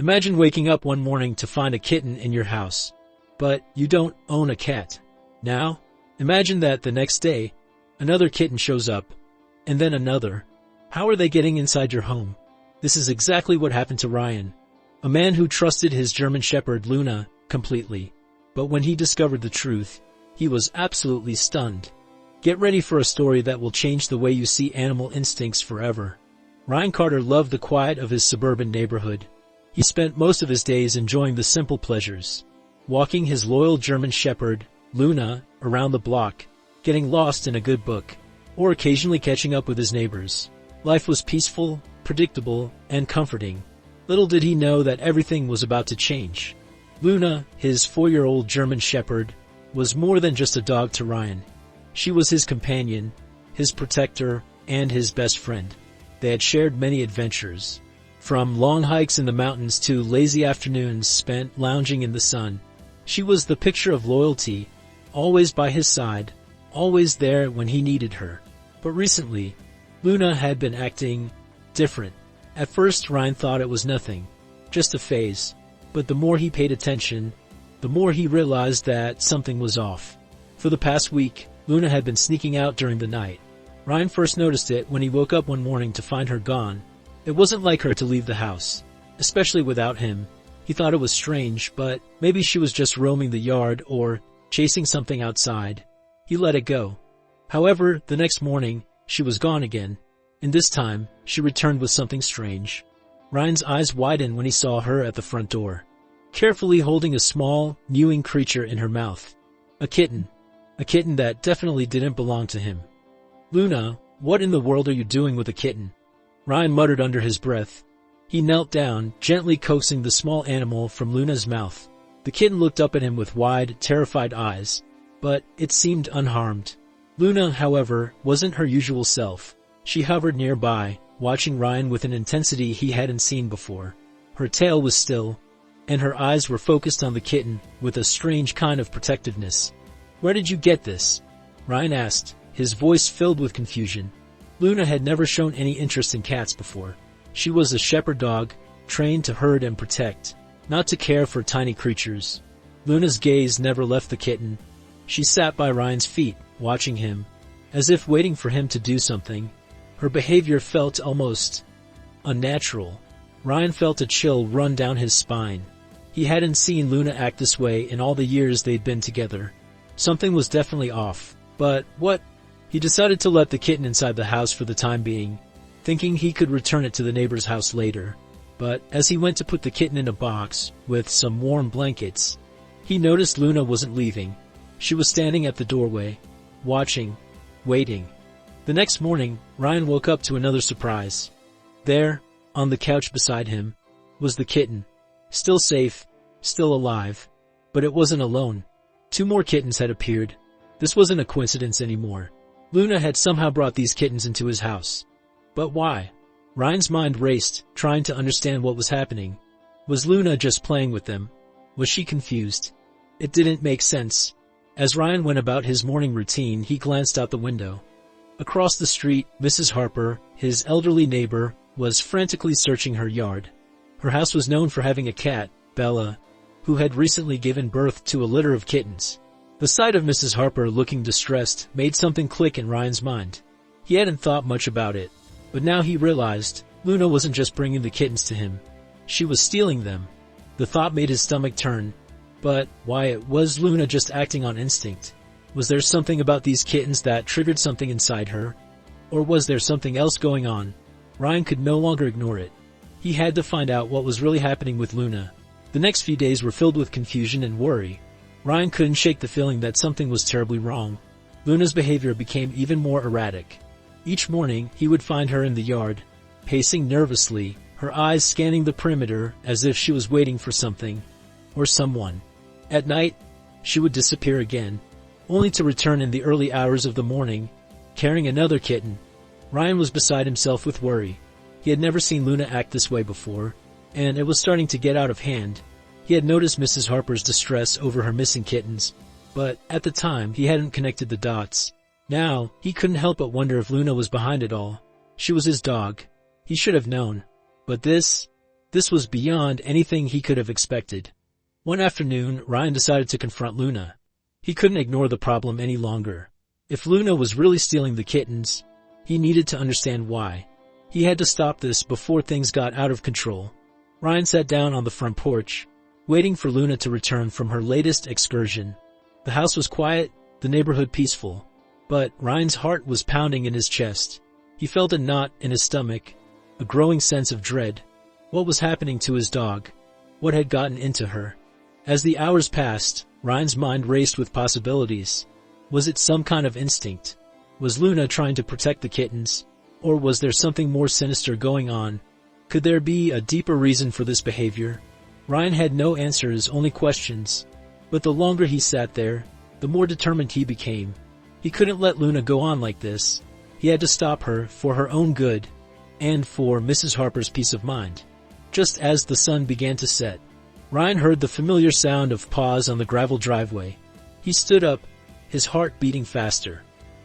Imagine waking up one morning to find a kitten in your house, but you don't own a cat. Now, imagine that the next day, another kitten shows up, and then another. How are they getting inside your home? This is exactly what happened to Ryan, a man who trusted his German Shepherd Luna completely. But when he discovered the truth, he was absolutely stunned. Get ready for a story that will change the way you see animal instincts forever. Ryan Carter loved the quiet of his suburban neighborhood. He spent most of his days enjoying the simple pleasures, walking his loyal German Shepherd, Luna, around the block, getting lost in a good book, or occasionally catching up with his neighbors. Life was peaceful, predictable, and comforting. Little did he know that everything was about to change. Luna, his 4-year-old German Shepherd, was more than just a dog to Ryan. She was his companion, his protector, and his best friend. They had shared many adventures, from long hikes in the mountains to lazy afternoons spent lounging in the sun. She was the picture of loyalty, always by his side, always there when he needed her. But recently, Luna had been acting different. At first, Ryan thought it was nothing, just a phase. But the more he paid attention, the more he realized that something was off. For the past week, Luna had been sneaking out during the night. Ryan first noticed it when he woke up one morning to find her gone. It wasn't like her to leave the house, especially without him. He thought it was strange, but maybe she was just roaming the yard or chasing something outside. He let it go. However, the next morning, she was gone again, and this time, she returned with something strange. Ryan's eyes widened when he saw her at the front door, carefully holding a small, mewing creature in her mouth. A kitten that definitely didn't belong to him. "Luna, what in the world are you doing with a kitten?" Ryan muttered under his breath. He knelt down, gently coaxing the small animal from Luna's mouth. The kitten looked up at him with wide, terrified eyes, but it seemed unharmed. Luna, however, wasn't her usual self. She hovered nearby, watching Ryan with an intensity he hadn't seen before. Her tail was still, and her eyes were focused on the kitten with a strange kind of protectiveness. "Where did you get this?" Ryan asked, his voice filled with confusion. Luna had never shown any interest in cats before. She was a shepherd dog, trained to herd and protect, not to care for tiny creatures. Luna's gaze never left the kitten. She sat by Ryan's feet, watching him, as if waiting for him to do something. Her behavior felt almost unnatural. Ryan felt a chill run down his spine. He hadn't seen Luna act this way in all the years they'd been together. Something was definitely off. But what? He decided to let the kitten inside the house for the time being, thinking he could return it to the neighbor's house later. But as he went to put the kitten in a box with some warm blankets, he noticed Luna wasn't leaving. She was standing at the doorway, watching, waiting. The next morning, Ryan woke up to another surprise. There, on the couch beside him, was the kitten. Still safe, still alive. But it wasn't alone. 2 more kittens had appeared. This wasn't a coincidence anymore. Luna had somehow brought these kittens into his house. But why? Ryan's mind raced, trying to understand what was happening. Was Luna just playing with them? Was she confused? It didn't make sense. As Ryan went about his morning routine, he glanced out the window. Across the street, Mrs. Harper, his elderly neighbor, was frantically searching her yard. Her house was known for having a cat, Bella, who had recently given birth to a litter of kittens. The sight of Mrs. Harper looking distressed made something click in Ryan's mind. He hadn't thought much about it, but now he realized Luna wasn't just bringing the kittens to him. She was stealing them. The thought made his stomach turn. But why was Luna just acting on instinct? Was there something about these kittens that triggered something inside her? Or was there something else going on? Ryan could no longer ignore it. He had to find out what was really happening with Luna. The next few days were filled with confusion and worry. Ryan couldn't shake the feeling that something was terribly wrong. Luna's behavior became even more erratic. Each morning, he would find her in the yard, pacing nervously, her eyes scanning the perimeter as if she was waiting for something or someone. At night, she would disappear again, only to return in the early hours of the morning, carrying another kitten. Ryan was beside himself with worry. He had never seen Luna act this way before, and it was starting to get out of hand. He had noticed Mrs. Harper's distress over her missing kittens, but at the time he hadn't connected the dots. Now, he couldn't help but wonder if Luna was behind it all. She was his dog. He should have known. But this This was beyond anything he could have expected. One afternoon, Ryan decided to confront Luna. He couldn't ignore the problem any longer. If Luna was really stealing the kittens, he needed to understand why. He had to stop this before things got out of control. Ryan sat down on the front porch, waiting for Luna to return from her latest excursion. The house was quiet, the neighborhood peaceful, but Ryan's heart was pounding in his chest. He felt a knot in his stomach, a growing sense of dread. What was happening to his dog? What had gotten into her? As the hours passed, Ryan's mind raced with possibilities. Was it some kind of instinct? Was Luna trying to protect the kittens? Or was there something more sinister going on? Could there be a deeper reason for this behavior? Ryan had no answers, only questions. But the longer he sat there, the more determined he became. He couldn't let Luna go on like this. He had to stop her for her own good and for Mrs. Harper's peace of mind. Just as the sun began to set, Ryan heard the familiar sound of paws on the gravel driveway. He stood up, his heart beating faster.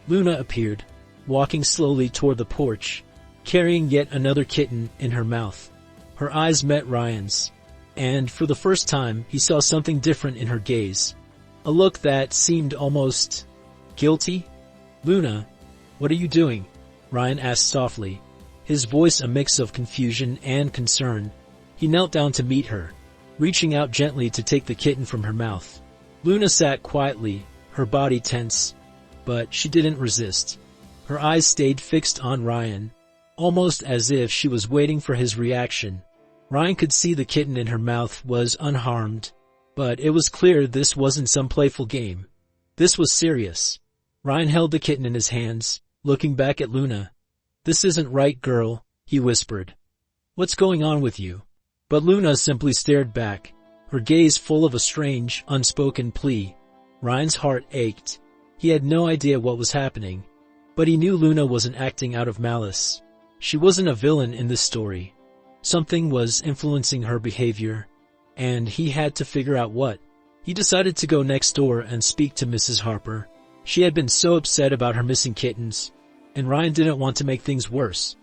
Luna appeared, walking slowly toward the porch, carrying yet another kitten in her mouth. Her eyes met Ryan's, and for the first time he saw something different in her gaze. A look that seemed almost guilty. "Luna, what are you doing?" Ryan asked softly, his voice a mix of confusion and concern. He knelt down to meet her, reaching out gently to take the kitten from her mouth. Luna sat quietly, her body tense, but she didn't resist. Her eyes stayed fixed on Ryan, almost as if she was waiting for his reaction. Ryan could see the kitten in her mouth was unharmed, but it was clear this wasn't some playful game. This was serious. Ryan held the kitten in his hands, looking back at Luna. "This isn't right, girl," he whispered. "What's going on with you?" But Luna simply stared back, her gaze full of a strange, unspoken plea. Ryan's heart ached. He had no idea what was happening, but he knew Luna wasn't acting out of malice. She wasn't a villain in this story. Something was influencing her behavior, and he had to figure out what. He decided to go next door and speak to Mrs. Harper. She had been so upset about her missing kittens, and Ryan didn't want to make things worse.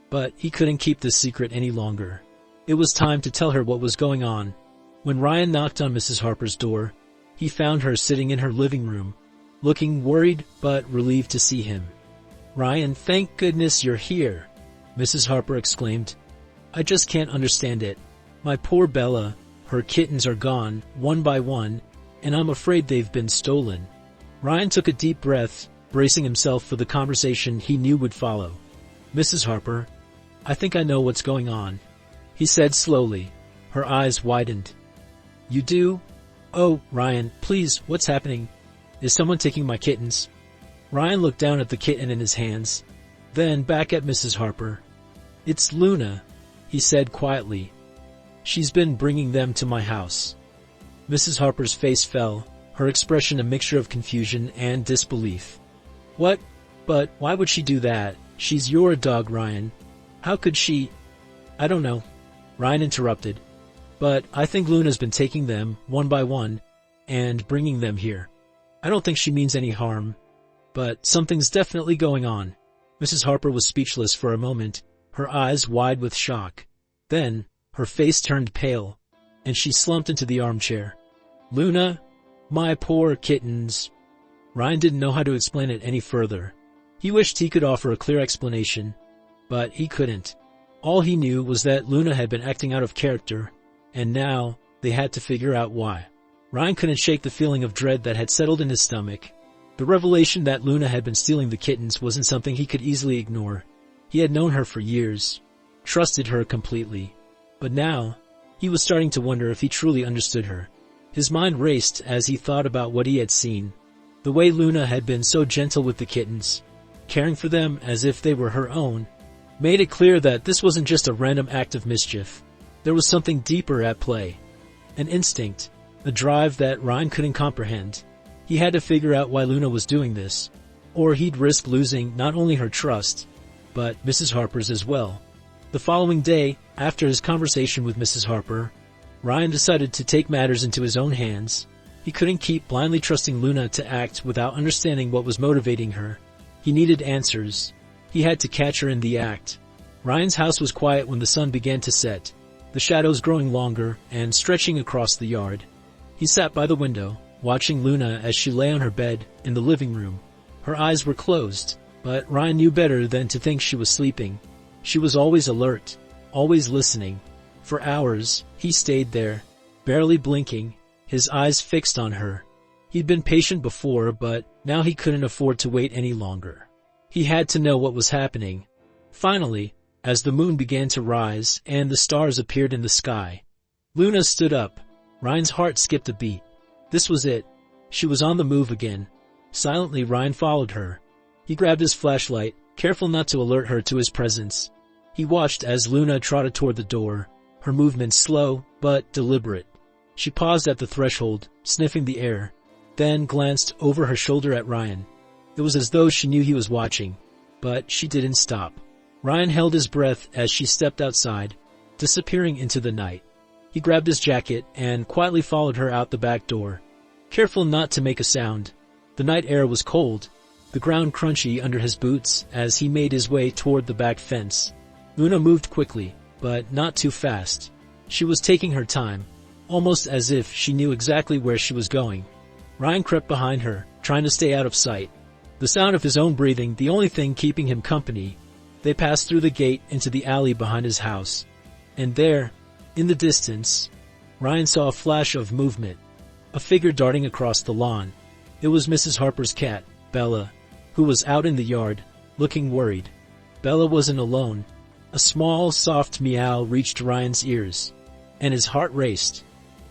But he couldn't keep this secret any longer. It was time to tell her what was going on. When Ryan knocked on Mrs. Harper's door, he found her sitting in her living room, looking worried but relieved to see him. "Ryan, thank goodness you're here," Mrs. Harper exclaimed. "I just can't understand it. My poor Bella, her kittens are gone, one by one, and I'm afraid they've been stolen." Ryan took a deep breath, bracing himself for the conversation he knew would follow. "Mrs. Harper, I think I know what's going on," he said slowly. Her eyes widened. "You do? Oh, Ryan, please, what's happening? Is someone taking my kittens?" Ryan looked down at the kitten in his hands, then back at Mrs. Harper. "It's Luna," he said quietly. "She's been bringing them to my house." Mrs. Harper's face fell, her expression a mixture of confusion and disbelief. "What? But why would she do that? She's your dog, Ryan. How could she—" "I don't know," Ryan interrupted. "But I think Luna's been taking them, one by one, and bringing them here. I don't think she means any harm, but something's definitely going on." Mrs. Harper was speechless for a moment, her eyes wide with shock. Then, her face turned pale, and she slumped into the armchair. "Luna, my poor kittens." Ryan didn't know how to explain it any further. He wished he could offer a clear explanation, but he couldn't. All he knew was that Luna had been acting out of character, and now they had to figure out why. Ryan couldn't shake the feeling of dread that had settled in his stomach. The revelation that Luna had been stealing the kittens wasn't something he could easily ignore. He had known her for years, trusted her completely. But now, he was starting to wonder if he truly understood her. His mind raced as he thought about what he had seen. The way Luna had been so gentle with the kittens, caring for them as if they were her own, made it clear that this wasn't just a random act of mischief. There was something deeper at play. An instinct, a drive that Ryan couldn't comprehend. He had to figure out why Luna was doing this, or he'd risk losing not only her trust, but Mrs. Harper's as well. The following day, after his conversation with Mrs. Harper, Ryan decided to take matters into his own hands. He couldn't keep blindly trusting Luna to act without understanding what was motivating her. He needed answers. He had to catch her in the act. Ryan's house was quiet when the sun began to set. the shadows growing longer and stretching across the yard. He sat by the window, watching Luna as she lay on her bed in the living room. Her eyes were closed, but Ryan knew better than to think she was sleeping. She was always alert, always listening. For hours, he stayed there, barely blinking, his eyes fixed on her. He'd been patient before, but now he couldn't afford to wait any longer. He had to know what was happening. Finally, as the moon began to rise and the stars appeared in the sky, Luna stood up. Ryan's heart skipped a beat. This was it. She was on the move again. Silently, Ryan followed her. He grabbed his flashlight, careful not to alert her to his presence. He watched as Luna trotted toward the door, her movements slow but deliberate. She paused at the threshold, sniffing the air, then glanced over her shoulder at Ryan. It was as though she knew he was watching, but she didn't stop. Ryan held his breath as she stepped outside, disappearing into the night. He grabbed his jacket and quietly followed her out the back door, careful not to make a sound. The night air was cold, the ground crunchy under his boots as he made his way toward the back fence. Luna moved quickly, but not too fast. She was taking her time, almost as if she knew exactly where she was going. Ryan crept behind her, trying to stay out of sight. The sound of his own breathing, the only thing keeping him company. They passed through the gate into the alley behind his house. And there, in the distance, Ryan saw a flash of movement, a figure darting across the lawn. It was Mrs. Harper's cat, Bella, who was out in the yard, looking worried. Bella wasn't alone. A small, soft meow reached Ryan's ears, and his heart raced.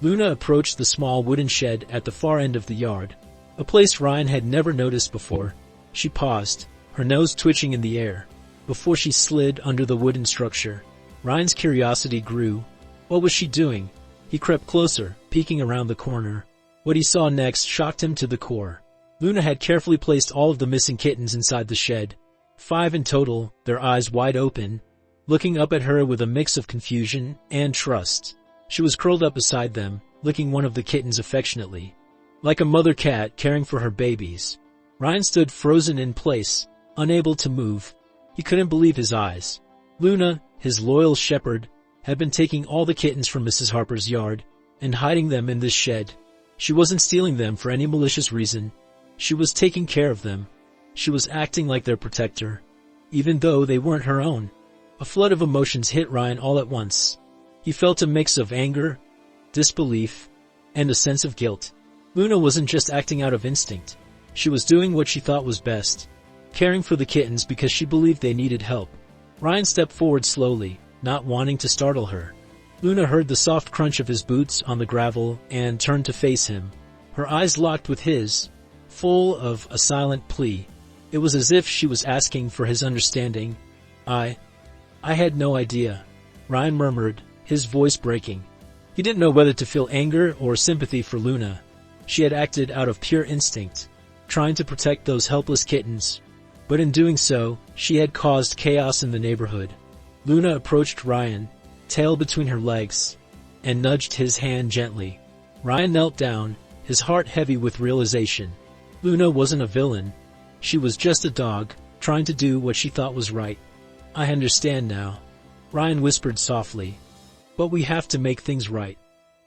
Luna approached the small wooden shed at the far end of the yard, a place Ryan had never noticed before. She paused, her nose twitching in the air, before she slid under the wooden structure. Ryan's curiosity grew. What was she doing? He crept closer, peeking around the corner. What he saw next shocked him to the core. Luna had carefully placed all of the missing kittens inside the shed. 5 in total, their eyes wide open, looking up at her with a mix of confusion and trust. She was curled up beside them, licking one of the kittens affectionately, like a mother cat caring for her babies. Ryan stood frozen in place, unable to move. He couldn't believe his eyes. Luna, his loyal shepherd, had been taking all the kittens from Mrs. Harper's yard and hiding them in this shed. She wasn't stealing them for any malicious reason. She was taking care of them. She was acting like their protector, even though they weren't her own. A flood of emotions hit Ryan all at once. He felt a mix of anger, disbelief, and a sense of guilt. Luna wasn't just acting out of instinct. She was doing what she thought was best, caring for the kittens because she believed they needed help. Ryan stepped forward slowly, not wanting to startle her. Luna heard the soft crunch of his boots on the gravel and turned to face him. Her eyes locked with his, full of a silent plea. It was as if she was asking for his understanding. I had no idea," Ryan murmured, his voice breaking. He didn't know whether to feel anger or sympathy for Luna. She had acted out of pure instinct, trying to protect those helpless kittens. But in doing so, she had caused chaos in the neighborhood. Luna approached Ryan, tail between her legs, and nudged his hand gently. Ryan knelt down, his heart heavy with realization. Luna wasn't a villain. She was just a dog, trying to do what she thought was right. "I understand now," Ryan whispered softly. "But we have to make things right."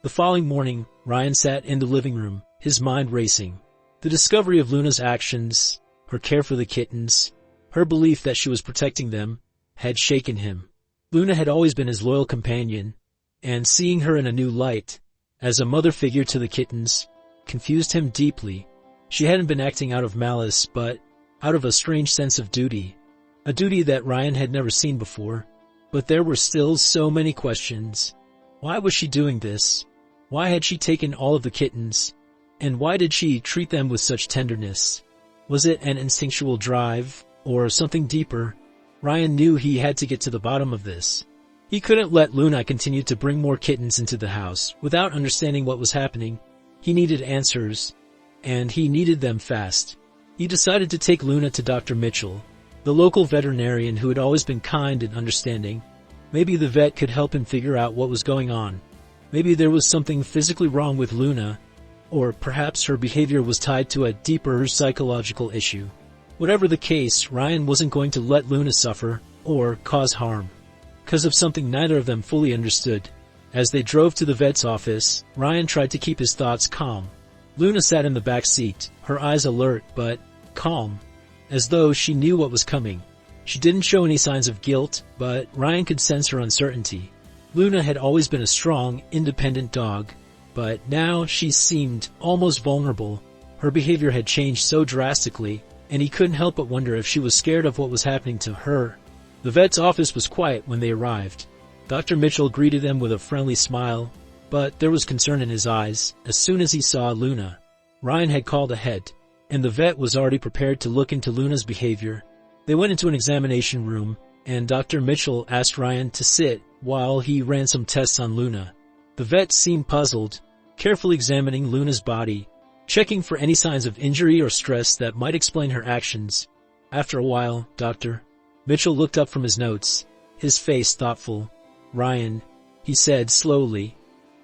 The following morning, Ryan sat in the living room, his mind racing. The discovery of Luna's actions, her care for the kittens, her belief that she was protecting them, had shaken him. Luna had always been his loyal companion, and seeing her in a new light, as a mother figure to the kittens, confused him deeply. She hadn't been acting out of malice, but out of a strange sense of duty. A duty that Ryan had never seen before. But there were still so many questions. Why was she doing this? Why had she taken all of the kittens? And why did she treat them with such tenderness? Was it an instinctual drive, or something deeper? Ryan knew he had to get to the bottom of this. He couldn't let Luna continue to bring more kittens into the house without understanding what was happening. He needed answers, and he needed them fast. He decided to take Luna to Dr. Mitchell, the local veterinarian who had always been kind and understanding. Maybe the vet could help him figure out what was going on. Maybe there was something physically wrong with Luna, or perhaps her behavior was tied to a deeper psychological issue. Whatever the case, Ryan wasn't going to let Luna suffer or cause harm, because of something neither of them fully understood. As they drove to the vet's office, Ryan tried to keep his thoughts calm. Luna sat in the back seat, her eyes alert but calm, as though she knew what was coming. She didn't show any signs of guilt, but Ryan could sense her uncertainty. Luna had always been a strong, independent dog, but now she seemed almost vulnerable. Her behavior had changed so drastically, and he couldn't help but wonder if she was scared of what was happening to her. The vet's office was quiet when they arrived. Dr. Mitchell greeted them with a friendly smile, but there was concern in his eyes as soon as he saw Luna. Ryan had called ahead, and the vet was already prepared to look into Luna's behavior. They went into an examination room, and Dr. Mitchell asked Ryan to sit while he ran some tests on Luna. The vet seemed puzzled, carefully examining Luna's body, checking for any signs of injury or stress that might explain her actions. After a while, Dr. Mitchell looked up from his notes, his face thoughtful. "Ryan," he said slowly,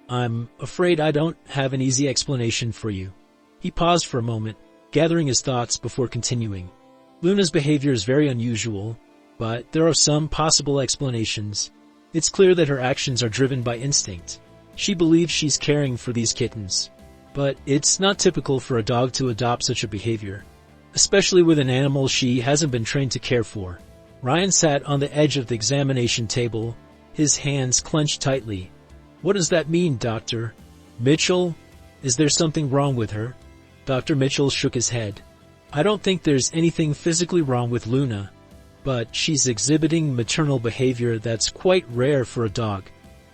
"I'm afraid I don't have an easy explanation for you." He paused for a moment, gathering his thoughts before continuing. "Luna's behavior is very unusual, but there are some possible explanations. It's clear that her actions are driven by instinct. She believes she's caring for these kittens. But it's not typical for a dog to adopt such a behavior, especially with an animal she hasn't been trained to care for." Ryan sat on the edge of the examination table, his hands clenched tightly. "What does that mean, Dr. Mitchell? Is there something wrong with her?" Dr. Mitchell shook his head. "I don't think there's anything physically wrong with Luna, but she's exhibiting maternal behavior that's quite rare for a dog.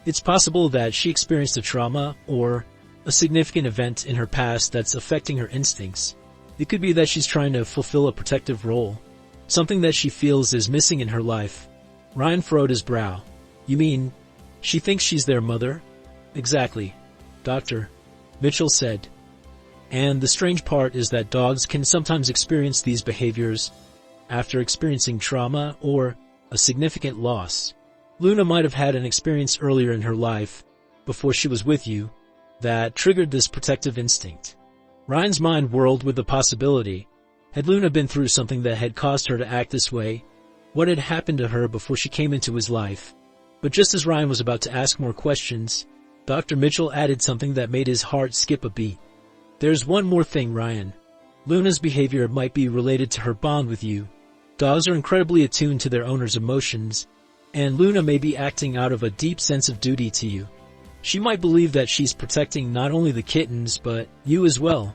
It's possible that she experienced a trauma or a significant event in her past that's affecting her instincts. It could be that she's trying to fulfill a protective role, something that she feels is missing in her life." Ryan furrowed his brow. "You mean, she thinks she's their mother?" "Exactly," Dr. Mitchell said. "And the strange part is that dogs can sometimes experience these behaviors after experiencing trauma or a significant loss. Luna might have had an experience earlier in her life, before she was with you, that triggered this protective instinct." Ryan's mind whirled with the possibility. Had Luna been through something that had caused her to act this way? What had happened to her before she came into his life? But just as Ryan was about to ask more questions, Dr. Mitchell added something that made his heart skip a beat. "There's one more thing, Ryan. Luna's behavior might be related to her bond with you. Dogs are incredibly attuned to their owner's emotions, and Luna may be acting out of a deep sense of duty to you. She might believe that she's protecting not only the kittens, but you as well."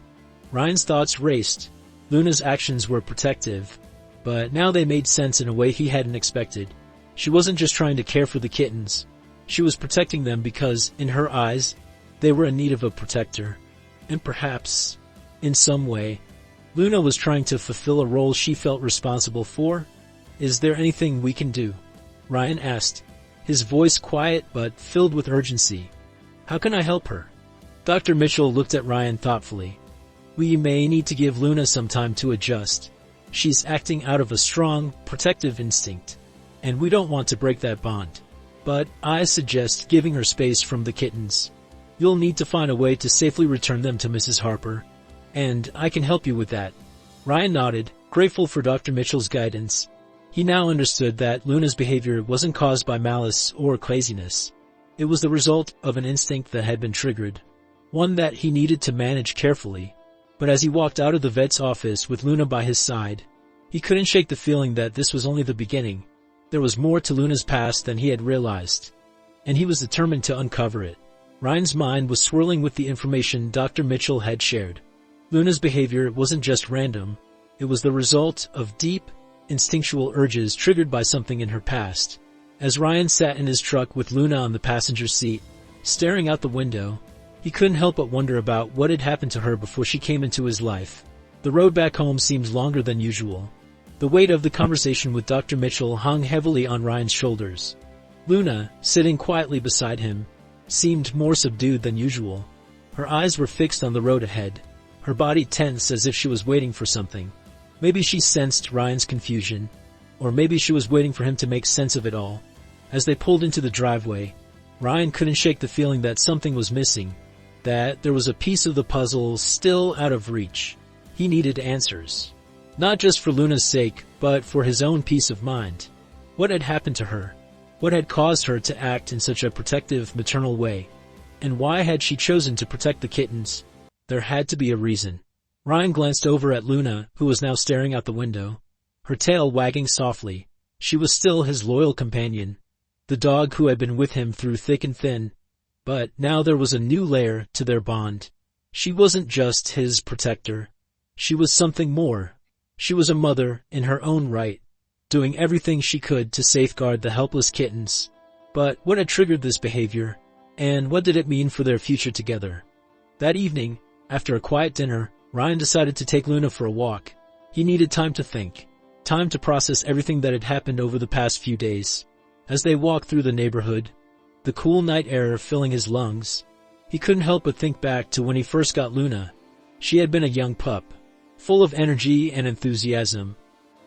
Ryan's thoughts raced. Luna's actions were protective, but now they made sense in a way he hadn't expected. She wasn't just trying to care for the kittens. She was protecting them because, in her eyes, they were in need of a protector. And perhaps, in some way, Luna was trying to fulfill a role she felt responsible for. "Is there anything we can do?" Ryan asked, his voice quiet but filled with urgency. "How can I help her?" Dr. Mitchell looked at Ryan thoughtfully. "We may need to give Luna some time to adjust. She's acting out of a strong, protective instinct, and we don't want to break that bond. But I suggest giving her space from the kittens. You'll need to find a way to safely return them to Mrs. Harper, and I can help you with that." Ryan nodded, grateful for Dr. Mitchell's guidance. He now understood that Luna's behavior wasn't caused by malice or craziness. It was the result of an instinct that had been triggered, one that he needed to manage carefully. But as he walked out of the vet's office with Luna by his side, he couldn't shake the feeling that this was only the beginning. There was more to Luna's past than he had realized, and he was determined to uncover it. Ryan's mind was swirling with the information Dr. Mitchell had shared. Luna's behavior wasn't just random. It was the result of deep, instinctual urges triggered by something in her past. As Ryan sat in his truck with Luna on the passenger seat, staring out the window, he couldn't help but wonder about what had happened to her before she came into his life. The road back home seemed longer than usual. The weight of the conversation with Dr. Mitchell hung heavily on Ryan's shoulders. Luna, sitting quietly beside him, seemed more subdued than usual. Her eyes were fixed on the road ahead, her body tense as if she was waiting for something. Maybe she sensed Ryan's confusion, or maybe she was waiting for him to make sense of it all. As they pulled into the driveway, Ryan couldn't shake the feeling that something was missing, that there was a piece of the puzzle still out of reach. He needed answers. Not just for Luna's sake, but for his own peace of mind. What had happened to her? What had caused her to act in such a protective, maternal way? And why had she chosen to protect the kittens? There had to be a reason. Ryan glanced over at Luna, who was now staring out the window, her tail wagging softly. She was still his loyal companion, the dog who had been with him through thick and thin. But now there was a new layer to their bond. She wasn't just his protector. She was something more. She was a mother in her own right, doing everything she could to safeguard the helpless kittens. But what had triggered this behavior, and what did it mean for their future together? That evening, after a quiet dinner, Ryan decided to take Luna for a walk. He needed time to think, time to process everything that had happened over the past few days. As they walked through the neighborhood, the cool night air filling his lungs, he couldn't help but think back to when he first got Luna. She had been a young pup, full of energy and enthusiasm,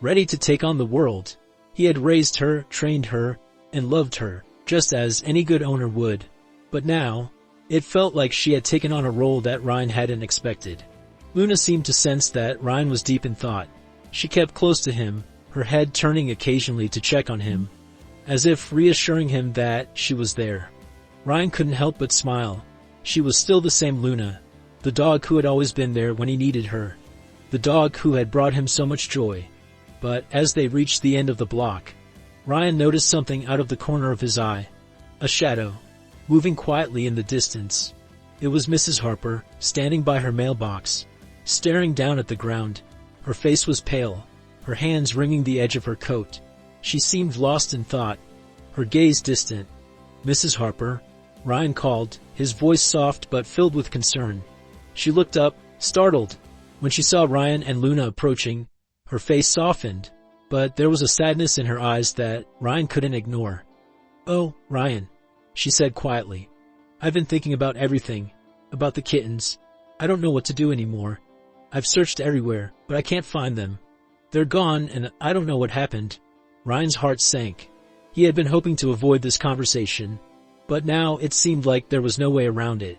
ready to take on the world. He had raised her, trained her, and loved her, just as any good owner would. But now, it felt like she had taken on a role that Ryan hadn't expected. Luna seemed to sense that Ryan was deep in thought. She kept close to him, her head turning occasionally to check on him, as if reassuring him that she was there. Ryan couldn't help but smile. She was still the same Luna, the dog who had always been there when he needed her, the dog who had brought him so much joy. But as they reached the end of the block, Ryan noticed something out of the corner of his eye. A shadow, moving quietly in the distance. It was Mrs. Harper, standing by her mailbox, staring down at the ground. Her face was pale, her hands wringing the edge of her coat. She seemed lost in thought, her gaze distant. "Mrs. Harper," Ryan called, his voice soft but filled with concern. She looked up, startled. When she saw Ryan and Luna approaching, her face softened, but there was a sadness in her eyes that Ryan couldn't ignore. "Oh, Ryan," she said quietly. "I've been thinking about everything, about the kittens. I don't know what to do anymore. I've searched everywhere, but I can't find them. They're gone, and I don't know what happened." Ryan's heart sank. He had been hoping to avoid this conversation, but now it seemed like there was no way around it.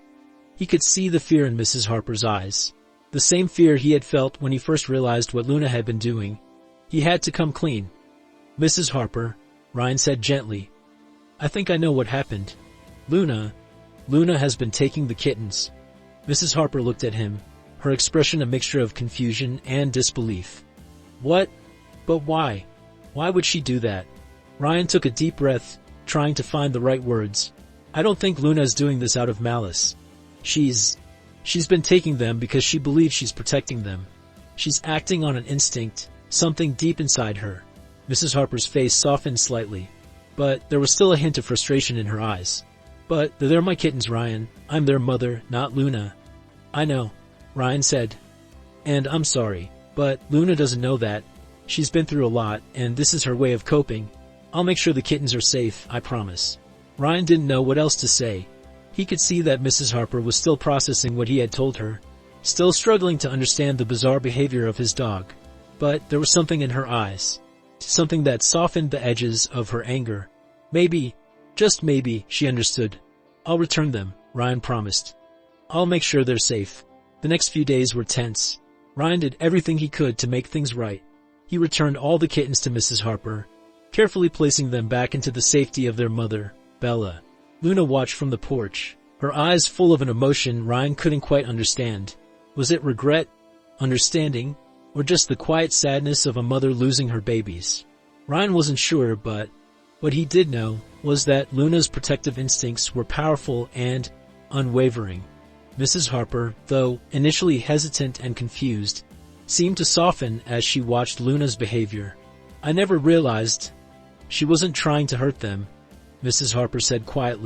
He could see the fear in Mrs. Harper's eyes, the same fear he had felt when he first realized what Luna had been doing. He had to come clean. "Mrs. Harper," Ryan said gently, "I think I know what happened. Luna has been taking the kittens." Mrs. Harper looked at him, her expression a mixture of confusion and disbelief. "What? But why? Why would she do that?" Ryan took a deep breath, trying to find the right words. "I don't think Luna's doing this out of malice. She's been taking them because she believes she's protecting them. She's acting on an instinct, something deep inside her." Mrs. Harper's face softened slightly, but there was still a hint of frustration in her eyes. "But they're my kittens, Ryan. I'm their mother, not Luna." "I know," Ryan said, "and I'm sorry, but Luna doesn't know that. She's been through a lot, and this is her way of coping. I'll make sure the kittens are safe, I promise." Ryan didn't know what else to say. He could see that Mrs. Harper was still processing what he had told her, still struggling to understand the bizarre behavior of his dog. But there was something in her eyes, something that softened the edges of her anger. Maybe, just maybe, she understood. "I'll return them," Ryan promised. "I'll make sure they're safe." The next few days were tense. Ryan did everything he could to make things right. He returned all the kittens to Mrs. Harper, carefully placing them back into the safety of their mother, Bella. Luna watched from the porch, her eyes full of an emotion Ryan couldn't quite understand. Was it regret, understanding, or just the quiet sadness of a mother losing her babies? Ryan wasn't sure, but what he did know was that Luna's protective instincts were powerful and unwavering. Mrs. Harper, though initially hesitant and confused, seemed to soften as she watched Luna's behavior. "I never realized she wasn't trying to hurt them," Mrs. Harper said quietly.